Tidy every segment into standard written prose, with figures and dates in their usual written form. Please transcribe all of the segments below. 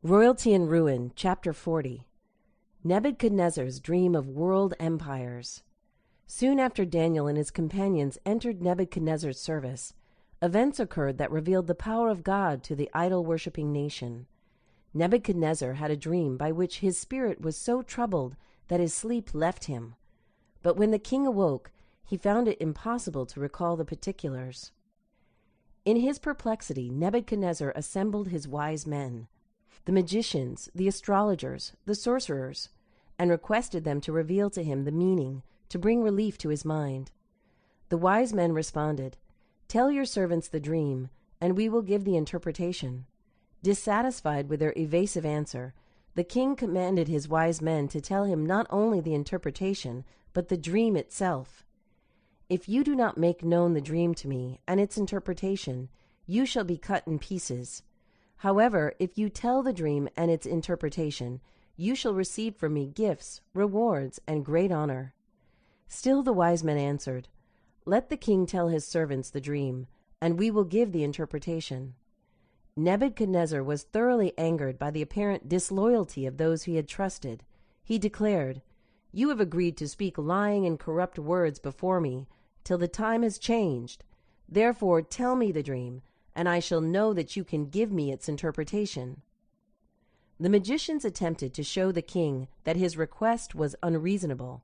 Royalty and Ruin, Chapter 40. Nebuchadnezzar's Dream of World Empires. Soon after Daniel and his companions entered Nebuchadnezzar's service, events occurred that revealed the power of God to the idol-worshipping nation. Nebuchadnezzar had a dream by which his spirit was so troubled that his sleep left him. But when the king awoke, he found it impossible to recall the particulars. In his perplexity, Nebuchadnezzar assembled his wise men, the magicians, the astrologers, the sorcerers, and requested them to reveal to him the meaning, to bring relief to his mind. The wise men responded, "Tell your servants the dream, and we will give the interpretation." Dissatisfied with their evasive answer, the king commanded his wise men to tell him not only the interpretation, but the dream itself. "If you do not make known the dream to me and its interpretation, you shall be cut in pieces. However, if you tell the dream and its interpretation, you shall receive from me gifts, rewards, and great honor." Still the wise men answered, "Let the king tell his servants the dream, and we will give the interpretation." Nebuchadnezzar was thoroughly angered by the apparent disloyalty of those he had trusted. He declared, "You have agreed to speak lying and corrupt words before me till the time has changed. Therefore tell me the dream, and I shall know that you can give me its interpretation." The magicians attempted to show the king that his request was unreasonable.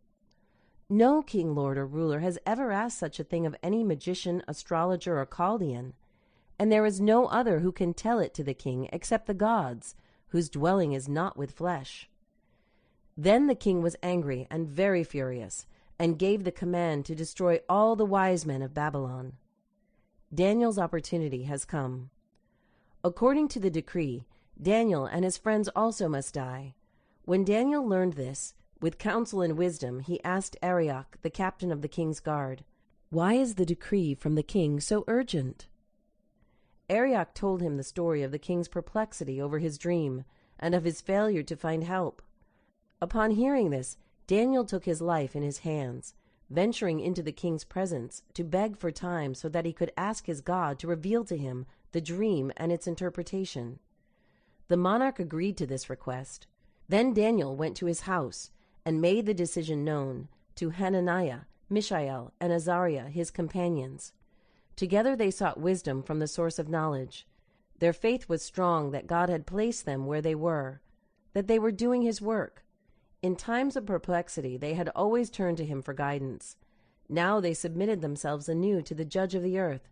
"No king, lord, or ruler has ever asked such a thing of any magician, astrologer, or Chaldean, and there is no other who can tell it to the king except the gods, whose dwelling is not with flesh." Then the king was angry and very furious, and gave the command to destroy all the wise men of Babylon. Daniel's opportunity has come. According to the decree, Daniel and his friends also must die. When Daniel learned this, with counsel and wisdom, he asked Arioch, the captain of the king's guard, "Why is the decree from the king so urgent?" Arioch told him the story of the king's perplexity over his dream, and of his failure to find help. Upon hearing this, Daniel took his life in his hands, venturing into the king's presence to beg for time so that he could ask his God to reveal to him the dream and its interpretation. The monarch agreed to this request. Then Daniel went to his house and made the decision known to Hananiah, Mishael, and Azariah, his companions. Together they sought wisdom from the source of knowledge. Their faith was strong that God had placed them where they were, that they were doing his work. In times of perplexity, they had always turned to him for guidance. Now they submitted themselves anew to the judge of the earth,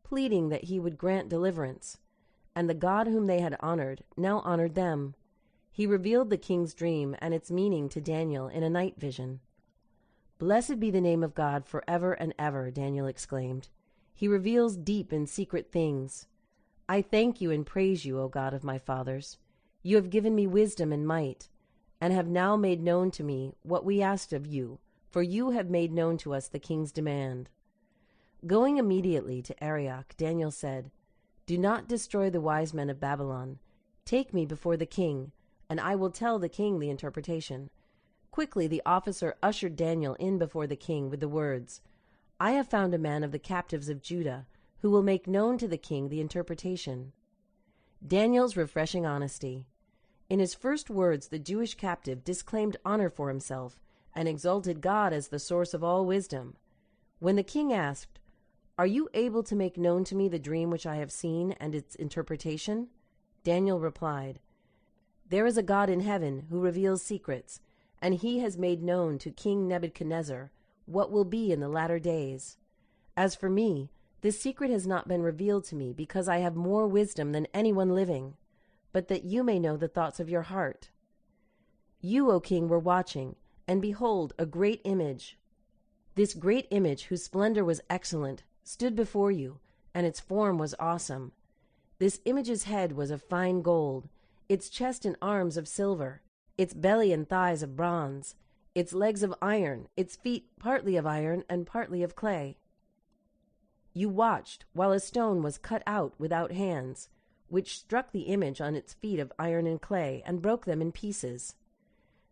pleading that he would grant deliverance. And the God whom they had honored now honored them. He revealed the king's dream and its meaning to Daniel in a night vision. "Blessed be the name of God forever and ever," Daniel exclaimed. "He reveals deep and secret things. I thank you and praise you, O God of my fathers. You have given me wisdom and might, and have now made known to me what we asked of you, for you have made known to us the king's demand." Going immediately to Arioch, Daniel said, "Do not destroy the wise men of Babylon. Take me before the king, and I will tell the king the interpretation." Quickly the officer ushered Daniel in before the king with the words, "I have found a man of the captives of Judah, who will make known to the king the interpretation." Daniel's refreshing honesty. In his first words, the Jewish captive disclaimed honor for himself and exalted God as the source of all wisdom. When the king asked, "Are you able to make known to me the dream which I have seen and its interpretation?" Daniel replied, "There is a God in heaven who reveals secrets, and he has made known to King Nebuchadnezzar what will be in the latter days. As for me, this secret has not been revealed to me because I have more wisdom than anyone living, but that you may know the thoughts of your heart. You, O king, were watching, and behold, a great image. This great image, whose splendor was excellent, stood before you, and its form was awesome. This image's head was of fine gold, its chest and arms of silver, its belly and thighs of bronze, its legs of iron, its feet partly of iron and partly of clay. You watched while a stone was cut out without hands, which struck the image on its feet of iron and clay, and broke them in pieces.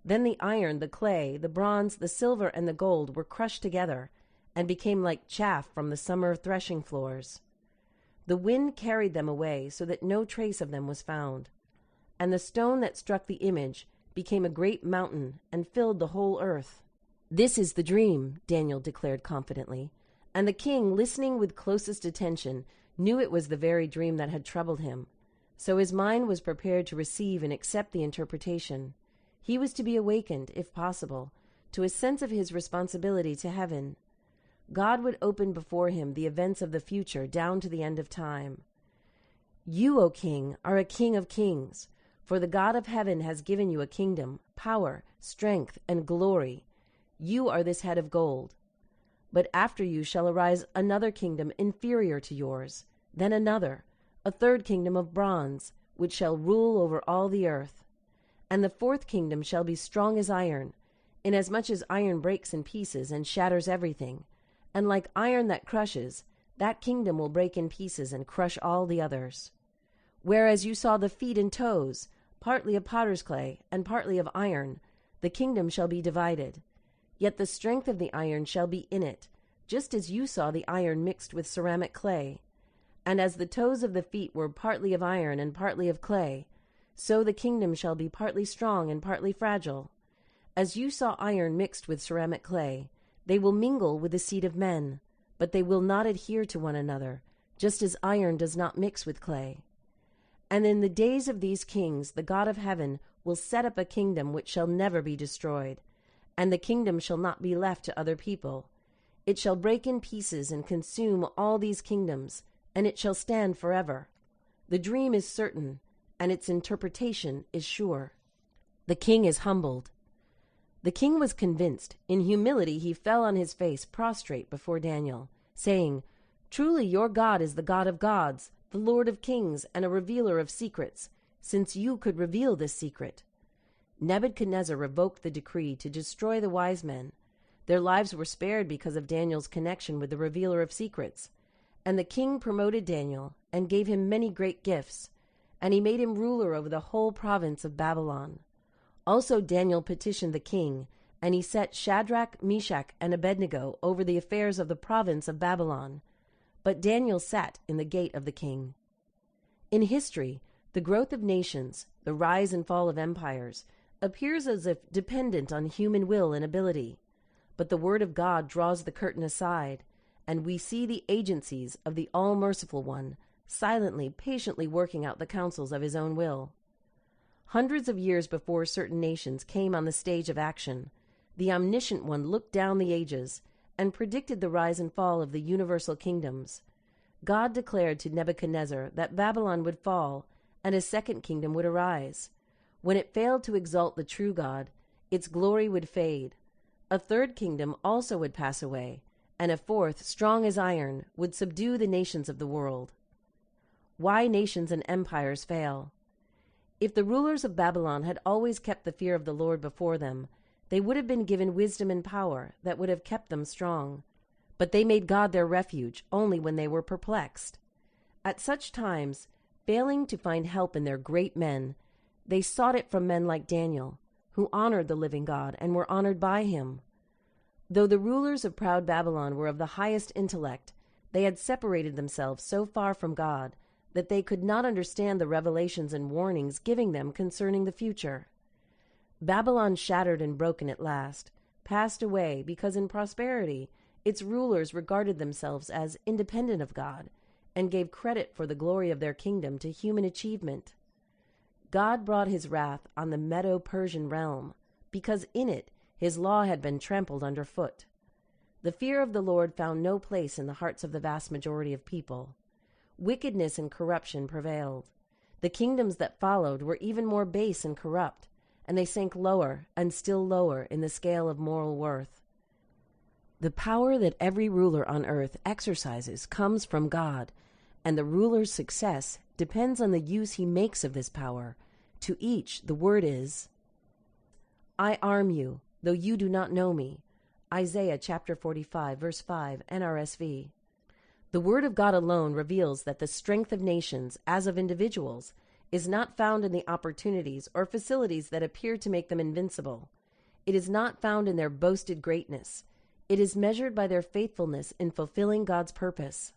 Then the iron, the clay, the bronze, the silver, and the gold were crushed together, and became like chaff from the summer threshing floors. The wind carried them away, so that no trace of them was found. and the stone that struck the image became a great mountain and filled the whole earth. "This is the dream," Daniel declared confidently, and the king, listening with closest attention, knew it was the very dream that had troubled him. So his mind was prepared to receive and accept the interpretation. He was to be awakened, if possible, to a sense of his responsibility to heaven. God would open before him the events of the future down to the end of time. "You, O king, are a king of kings, for the God of heaven has given you a kingdom, power, strength, and glory. You are this head of gold. But after you shall arise another kingdom inferior to yours, then another, a third kingdom of bronze, which shall rule over all the earth. And the fourth kingdom shall be strong as iron, inasmuch as iron breaks in pieces and shatters everything. And like iron that crushes, that kingdom will break in pieces and crush all the others. Whereas you saw the feet and toes, partly of potter's clay and partly of iron, the kingdom shall be divided. Yet the strength of the iron shall be in it, just as you saw the iron mixed with ceramic clay. And as the toes of the feet were partly of iron and partly of clay, so the kingdom shall be partly strong and partly fragile. As you saw iron mixed with ceramic clay, they will mingle with the seed of men, but they will not adhere to one another, just as iron does not mix with clay. And in the days of these kings the God of heaven will set up a kingdom which shall never be destroyed, and the kingdom shall not be left to other people. It shall break in pieces and consume all these kingdoms, and it shall stand forever. The dream is certain, and its interpretation is sure." The king is humbled. The king was convinced. In humility he fell on his face prostrate before Daniel, saying, "Truly your God is the God of gods, the Lord of kings, and a revealer of secrets, since you could reveal this secret." Nebuchadnezzar revoked the decree to destroy the wise men. Their lives were spared because of Daniel's connection with the revealer of secrets. And the king promoted Daniel and gave him many great gifts, and he made him ruler over the whole province of Babylon. Also Daniel petitioned the king, and he set Shadrach, Meshach, and Abednego over the affairs of the province of Babylon. But Daniel sat in the gate of the king. In history, the growth of nations, the rise and fall of empires, appears as if dependent on human will and ability. But the word of God draws the curtain aside, and we see the agencies of the all-merciful one, silently, patiently working out the counsels of his own will. Hundreds of years before certain nations came on the stage of action, the omniscient one looked down the ages and predicted the rise and fall of the universal kingdoms. God declared to Nebuchadnezzar that Babylon would fall and a second kingdom would arise. When it failed to exalt the true God, its glory would fade. A third kingdom also would pass away, and a fourth, strong as iron, would subdue the nations of the world. Why nations and empires fail? If the rulers of Babylon had always kept the fear of the Lord before them, they would have been given wisdom and power that would have kept them strong. But they made God their refuge only when they were perplexed. At such times, failing to find help in their great men, they sought it from men like Daniel, who honored the living God and were honored by him. Though the rulers of proud Babylon were of the highest intellect, they had separated themselves so far from God that they could not understand the revelations and warnings giving them concerning the future. Babylon, shattered and broken at last, passed away because in prosperity its rulers regarded themselves as independent of God and gave credit for the glory of their kingdom to human achievement. God brought his wrath on the Medo-Persian realm because in it his law had been trampled underfoot. The fear of the Lord found no place in the hearts of the vast majority of people. Wickedness and corruption prevailed. The kingdoms that followed were even more base and corrupt, and they sank lower and still lower in the scale of moral worth. The power that every ruler on earth exercises comes from God, and the ruler's success depends on the use he makes of this power. To each the word is, "I arm you, though you do not know me." Isaiah chapter 45, verse 5, NRSV. The word of God alone reveals that the strength of nations, as of individuals, is not found in the opportunities or facilities that appear to make them invincible. It is not found in their boasted greatness. It is measured by their faithfulness in fulfilling God's purpose.